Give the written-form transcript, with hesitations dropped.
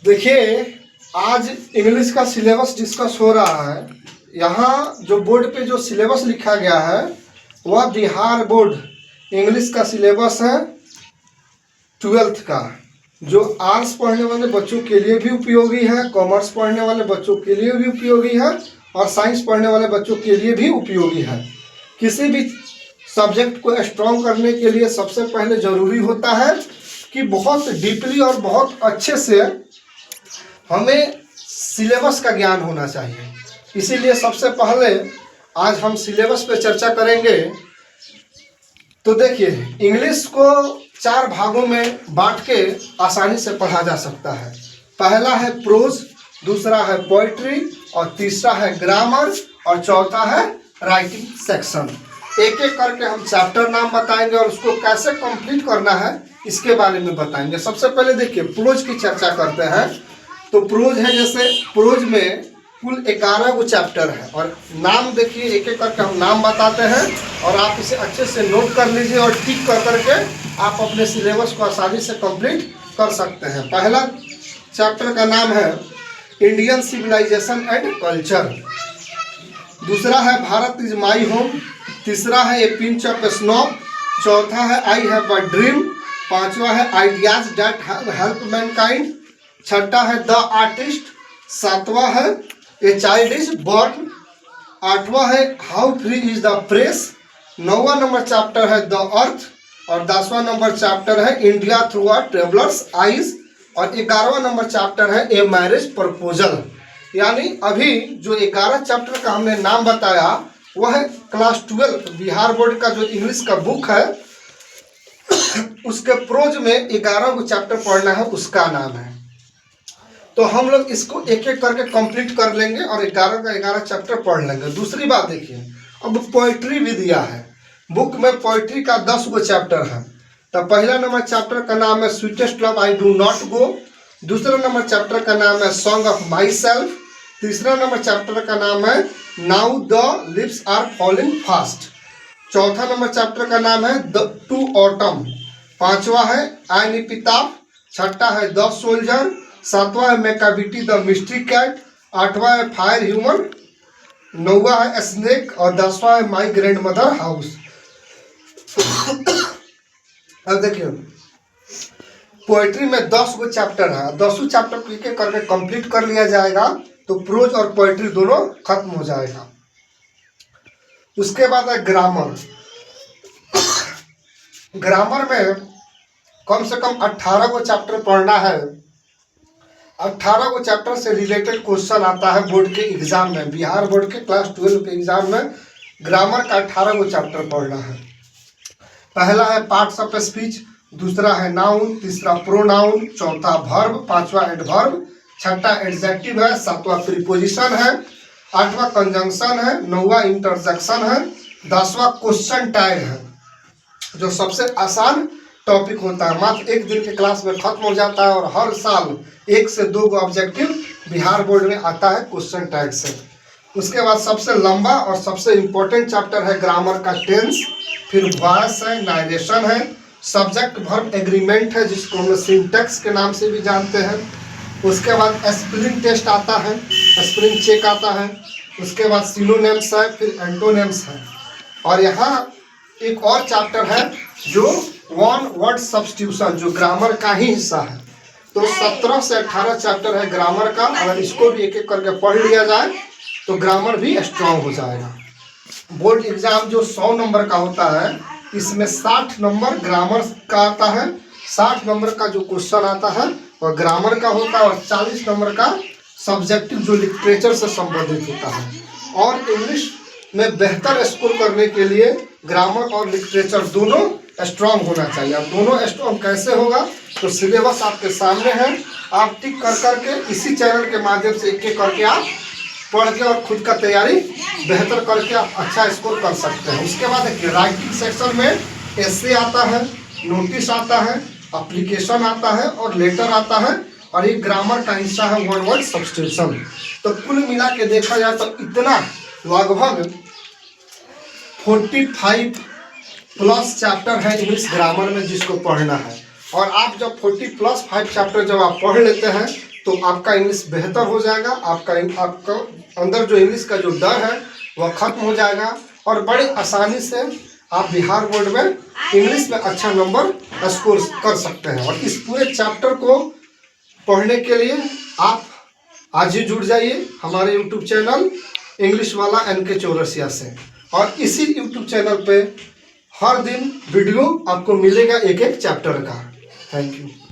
देखिए, आज इंग्लिश का सिलेबस डिस्कस हो रहा है। यहाँ जो बोर्ड पे जो सिलेबस लिखा गया है वह बिहार बोर्ड इंग्लिश का सिलेबस है 12th का, जो आर्ट्स पढ़ने वाले बच्चों के लिए भी उपयोगी है, कॉमर्स पढ़ने वाले बच्चों के लिए भी उपयोगी है और साइंस पढ़ने वाले बच्चों के लिए भी उपयोगी है। किसी भी सब्जेक्ट को स्ट्रॉन्ग करने के लिए सबसे पहले ज़रूरी होता है कि बहुत डीपली और बहुत अच्छे से हमें सिलेबस का ज्ञान होना चाहिए। इसीलिए सबसे पहले आज हम सिलेबस पे चर्चा करेंगे। तो देखिए, इंग्लिश को 4 भागों में बांट के आसानी से पढ़ा जा सकता है। पहला है प्रोज, दूसरा है पोइट्री और तीसरा है ग्रामर और चौथा है राइटिंग सेक्शन। एक एक करके हम चैप्टर नाम बताएंगे और उसको कैसे कंप्लीट करना है इसके बारे में बताएंगे। सबसे पहले देखिए, प्रोज की चर्चा करते हैं। तो प्रोज है, जैसे प्रोज में कुल 11 गो चैप्टर है और नाम देखिए, एक एक करके हम नाम बताते हैं और आप इसे अच्छे से नोट कर लीजिए और टिक कर करके आप अपने सिलेबस को आसानी से कंप्लीट कर सकते हैं। पहला चैप्टर का नाम है इंडियन सिविलाइजेशन एंड कल्चर, दूसरा है भारत इज माई होम, तीसरा है ए पिंच ऑफ स्नो, चौथा है आई हैव अ ड्रीम, पांचवा है आइडियाज दैट हेल्प मैनकाइंड, छठा है द आर्टिस्ट, सातवां है ए चाइल्ड इज बॉर्न, आठवां है how free is the press, 9वां नंबर चैप्टर है द अर्थ और 10वां नंबर चैप्टर है India through a traveller's eyes और 11वां नंबर चैप्टर है ए मैरिज प्रपोजल। यानी अभी जो 11 चैप्टर का हमने नाम बताया वह है क्लास 12 बिहार बोर्ड का जो इंग्लिश का बुक है उसके प्रोज में 11 गो चैप्टर पढ़ना है, उसका नाम है। तो हम लोग इसको एक एक करके कंप्लीट कर लेंगे और 11 का 11 चैप्टर पढ़ लेंगे। दूसरी बात देखिए, अब पोइट्री भी दिया है बुक में। पोइट्री का 10 गो चैप्टर है। तो पहला नंबर चैप्टर का नाम है sweetest love I do not go, दूसरा नंबर चैप्टर का नाम है सॉन्ग ऑफ माई सेल्फ, तीसरा नंबर चैप्टर का नाम है now the lips are falling fast, चौथा नंबर चैप्टर का नाम है द टू ऑटम, पांचवा है आई एपिताफ, छठा है द सोल्जर, सातवां है मैकाबिटी द मिस्ट्री कैट, आठवां है फायर ह्यूमन, 9वां है स्नेक और 10वां है माई ग्रैंड मदर हाउस। अब देखिए, पोएट्री में 10 गो चैप्टर है, 10 चैप्टर को एक एक करके कंप्लीट कर लिया जाएगा तो प्रोज और पोएट्री दोनों खत्म हो जाएगा। उसके बाद है ग्रामर। ग्रामर में कम से कम 18 गो चैप्टर पढ़ना है। 18 गो चैप्टर से रिलेटेड क्वेश्चन आता है बोर्ड के एग्जाम में। बिहार बोर्ड के क्लास 12 के एग्जाम में ग्रामर का 18 गो चैप्टर पढ़ना है। पहला है पार्ट्स ऑफ स्पीच, दूसरा है नाउन, तीसरा प्रोनाउन, चौथा वर्ब, पांचवा एडवर्ब, छठा एडजेक्टिव है, सातवां प्रीपोजिशन है, आठवां कंजंक्शन है, 9वां इंटरजेक्शन है, 10वां क्वेश्चन टैग है, जो सबसे आसान टॉपिक होता है। मात्र एक दिन के क्लास में खत्म हो जाता है और हर साल 1 से 2 गो ऑब्जेक्टिव बिहार बोर्ड में आता है क्वेश्चन टैग से। उसके बाद सबसे लंबा और सबसे इम्पोर्टेंट चैप्टर है ग्रामर का टेंस, फिर वॉइस है, नारेशन है, सब्जेक्ट वर्ब एग्रीमेंट है जिसको हम सिंटैक्स के नाम से भी जानते हैं। उसके बाद स्पेलिंग टेस्ट आता है, स्पेलिंग चेक आता है। उसके बाद सिनोनिम्स है, फिर एंटोनिम्स है। और यहाँ एक और चैप्टर है जो वन वर्ड सब्स्टिट्यूशन, जो ग्रामर का ही हिस्सा है। तो 17 से 18 चैप्टर है ग्रामर का। अगर इसको भी एक एक करके पढ़ लिया जाए तो ग्रामर भी स्ट्रांग हो जाएगा। बोर्ड एग्जाम जो 100 नंबर का होता है, इसमें 60 नंबर ग्रामर का आता है, 60 नंबर का जो क्वेश्चन आता है वह ग्रामर का होता है और 40 नंबर का सब्जेक्टिव जो लिटरेचर से संबंधित होता है। और इंग्लिश में बेहतर स्कोर करने के लिए ग्रामर और लिटरेचर दोनों स्ट्रांग होना चाहिए। अब दोनों स्ट्रांग कैसे होगा, तो सिलेबस आपके सामने है, आप टिक कर करके इसी चैनल के माध्यम से एक एक करके आप पढ़ के और खुद का तैयारी बेहतर करके आप अच्छा स्कोर कर सकते हैं। उसके बाद देखिए, राइटिंग सेक्शन में एसे आता है, नोटिस आता है, एप्लीकेशन आता है और लेटर आता है और ये ग्रामर का हिस्सा है वन वर्ड सब्स्टिट्यूशन। तो कुल मिला के देखा जाए तो इतना लगभग 45 प्लस चैप्टर है इंग्लिश ग्रामर में जिसको पढ़ना है। और आप जब 40 प्लस 5 चैप्टर जब आप पढ़ लेते हैं तो आपका इंग्लिश बेहतर हो जाएगा। आपका अंदर जो इंग्लिश का जो डर है वह खत्म हो जाएगा और बड़ी आसानी से आप बिहार बोर्ड में इंग्लिश में अच्छा नंबर स्कोर कर सकते हैं। और इस पूरे चैप्टर को पढ़ने के लिए आप आज ही जुड़ जाइए हमारे यूट्यूब चैनल इंग्लिश वाला NK चौरसिया से। और इसी यूट्यूब चैनल पे हर दिन वीडियो आपको मिलेगा एक एक चैप्टर का। Thank you.